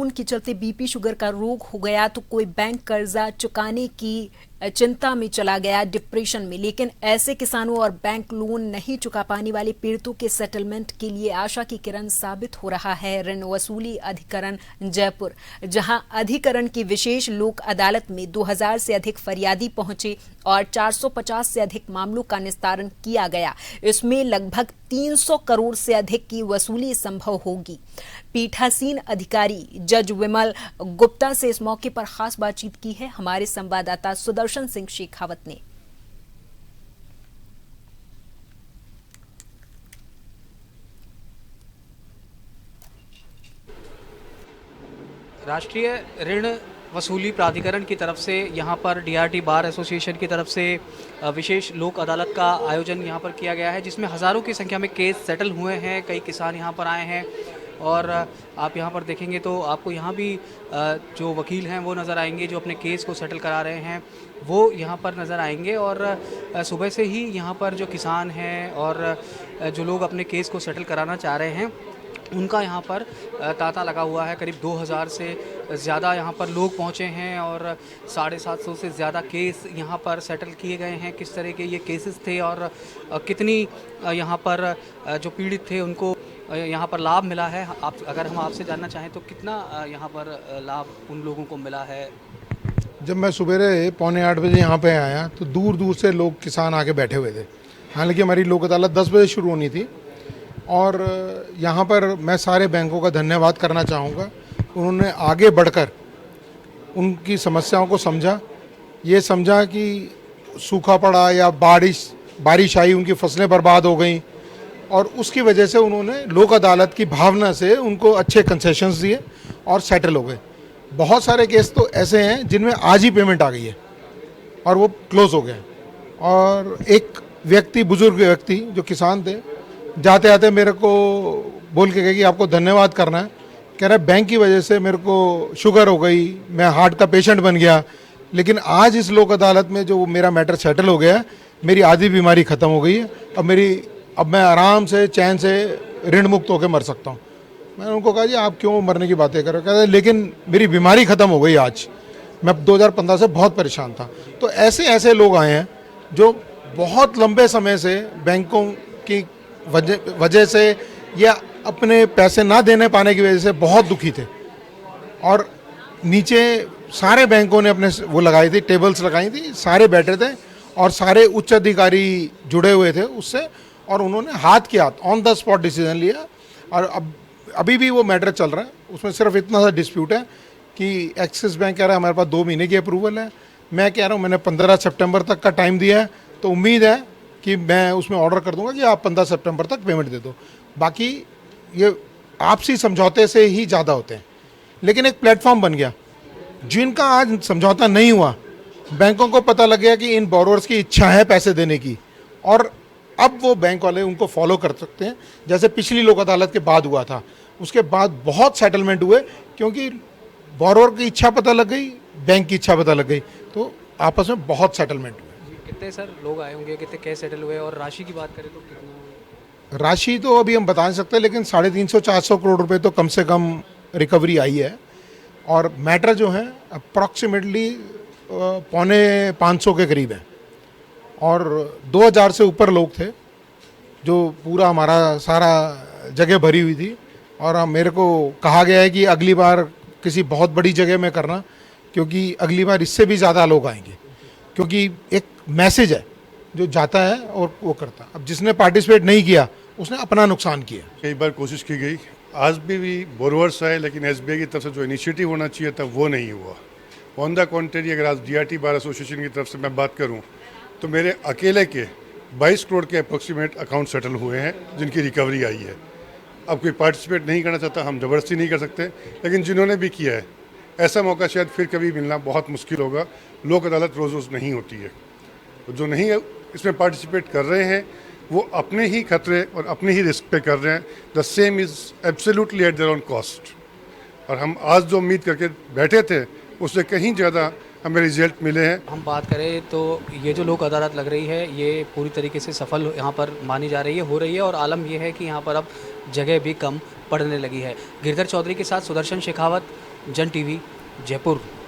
उनके चलते BP sugar का रोग हो गया तो कोई बैंक कर्जा चुकाने की चिंता में चला गया, डिप्रेशन में। लेकिन ऐसे किसानों और बैंक लोन नहीं चुका पाने वाले पीड़ितों के सेटलमेंट के लिए आशा की किरण साबित हो रहा है ऋण वसूली अधिकरण जयपुर, जहां अधिकरण की विशेष लोक अदालत में 2000 से अधिक फरियादी पहुंचे और 450 से अधिक मामलों का निस्तारण किया गया। इसमें लगभग 300 करोड़ से अधिक की वसूली संभव होगी। पीठासीन अधिकारी जज विमल गुप्ता से इस मौके पर खास बातचीत की है हमारे संवाददाता सुदर्शन सिंह शेखावत ने। राष्ट्रीय ऋण वसूली प्राधिकरण की तरफ से यहाँ पर डीआरटी बार एसोसिएशन की तरफ से विशेष लोक अदालत का आयोजन यहाँ पर किया गया है, जिसमें हज़ारों की संख्या में केस सेटल हुए हैं। कई किसान यहाँ पर आए हैं और आप यहाँ पर देखेंगे तो आपको यहाँ भी जो वकील हैं वो नज़र आएंगे, जो अपने केस को सेटल करा रहे हैं वो यहाँ पर नज़र आएंगे। और सुबह से ही यहाँ पर जो किसान हैं और जो लोग अपने केस को सेटल कराना चाह रहे हैं उनका यहाँ पर तांता लगा हुआ है। करीब 2000 से ज़्यादा यहाँ पर लोग पहुँचे हैं और 750 से ज़्यादा केस यहाँ पर सेटल किए गए हैं। किस तरह के ये केसेस थे और कितनी यहाँ पर जो पीड़ित थे उनको यहाँ पर लाभ मिला है, आप अगर हम आपसे जानना चाहें तो कितना यहाँ पर लाभ उन लोगों को मिला है? जब मैं सवेरे 7:45 बजे यहाँ पे आया तो दूर दूर से लोग किसान आके बैठे हुए थे। हालांकि हमारी लोक अदालत 10 बजे शुरू होनी थी और यहाँ पर मैं सारे बैंकों का धन्यवाद करना चाहूँगा। उन्होंने आगे बढ़कर उनकी समस्याओं को समझा, ये समझा कि सूखा पड़ा या बारिश आई, उनकी फसलें बर्बाद हो गई और उसकी वजह से उन्होंने लोक अदालत की भावना से उनको अच्छे कंसेशंस दिए और सेटल हो गए। बहुत सारे केस तो ऐसे हैं जिनमें आज ही पेमेंट आ गई है और वो क्लोज हो गए। और एक व्यक्ति, बुजुर्ग व्यक्ति जो किसान थे, जाते आते मेरे को बोल के गए कि आपको धन्यवाद करना है। कह रहा है बैंक की वजह से मेरे को शुगर हो गई, मैं हार्ट का पेशेंट बन गया, लेकिन आज इस लोक अदालत में जो मेरा मैटर सेटल हो गया, मेरी आधी बीमारी ख़त्म हो गई है। अब मैं आराम से चैन से ऋण मुक्त होकर मर सकता हूँ। मैंने उनको कहा जी आप क्यों मरने की बातें कर रहे हो? कहते लेकिन मेरी बीमारी ख़त्म हो गई आज, मैं 2015 से बहुत परेशान था। तो ऐसे ऐसे लोग आए हैं जो बहुत लंबे समय से बैंकों की वजह से या अपने पैसे ना देने पाने की वजह से बहुत दुखी थे और नीचे सारे बैंकों ने अपने वो लगाई थी, टेबल्स लगाई थी, सारे बैठे थे और सारे उच्च अधिकारी जुड़े हुए थे उससे और उन्होंने हाथ के हाथ ऑन द स्पॉट डिसीजन लिया। और अभी भी वो मैटर चल रहा है। उसमें सिर्फ इतना सा डिस्प्यूट है कि एक्सिस बैंक कह रहा है हमारे पास 2 महीने की अप्रूवल है, मैं कह रहा हूँ मैंने 15 सितंबर तक का टाइम दिया है, तो उम्मीद है कि मैं उसमें ऑर्डर कर दूंगा कि आप 15 सितंबर तक पेमेंट दे दो। बाकी ये आपसी समझौते से ही ज़्यादा होते हैं। लेकिन एक प्लेटफॉर्म बन गया, जिनका आज समझौता नहीं हुआ, बैंकों को पता लग गया कि इन बोरोवर्स की इच्छा है पैसे देने की और अब वो बैंक वाले उनको फॉलो कर सकते हैं। जैसे पिछली लोक अदालत के बाद हुआ था, उसके बाद बहुत सेटलमेंट हुए क्योंकि बोरोवर की इच्छा पता लग गई, बैंक की इच्छा पता लग गई, तो आपस में बहुत सेटलमेंट हुए। कितने सर लोग आए होंगे, कितने केस सेटल हुए और राशि की बात करें तो कितना? राशि तो अभी हम बता नहीं सकते, लेकिन 350-400 करोड़ रुपए तो कम से कम रिकवरी आई है और मैटर जो है अप्रॉक्सीमेटली 450 के करीब है और 2000 से ऊपर लोग थे जो पूरा हमारा सारा जगह भरी हुई थी। और मेरे को कहा गया है कि अगली बार किसी बहुत बड़ी जगह में करना, क्योंकि अगली बार इससे भी ज़्यादा लोग आएंगे, क्योंकि एक मैसेज है जो जाता है और वो करता है। अब जिसने पार्टिसिपेट नहीं किया उसने अपना नुकसान किया। कई बार कोशिश की गई, आज भी बोरोवर्स आए, लेकिन एसबीआई की तरफ से जो इनिशिएटिव होना चाहिए था वो नहीं हुआ। ऑन द कॉन्ट्रेरी, अगर आज डीआरटी बार एसोसिएशन की तरफ से मैं बात करूं तो मेरे अकेले के 22 करोड़ के अप्रोक्सीमेट अकाउंट सेटल हुए हैं जिनकी रिकवरी आई है। अब कोई पार्टिसिपेट नहीं करना चाहता, हम ज़बरदस्ती नहीं कर सकते, लेकिन जिन्होंने भी किया है ऐसा मौका शायद फिर कभी मिलना बहुत मुश्किल होगा। लोक अदालत रोज़ रोज़ नहीं होती है, तो जो नहीं इसमें पार्टिसिपेट कर रहे हैं वो अपने ही खतरे और अपने ही रिस्क पे कर रहे हैं। The same is absolutely eight their own cost. और हम आज जो उम्मीद करके बैठे थे उससे कहीं ज़्यादा हमें रिजल्ट मिले हैं। हम बात करें तो ये जो लोक अदालत लग रही है ये पूरी तरीके से सफल यहाँ पर मानी जा रही है, हो रही है, और आलम यह है कि यहाँ पर अब जगह भी कम पड़ने लगी है। गिरधर चौधरी के साथ सुदर्शन शेखावत, जन टीवी जयपुर।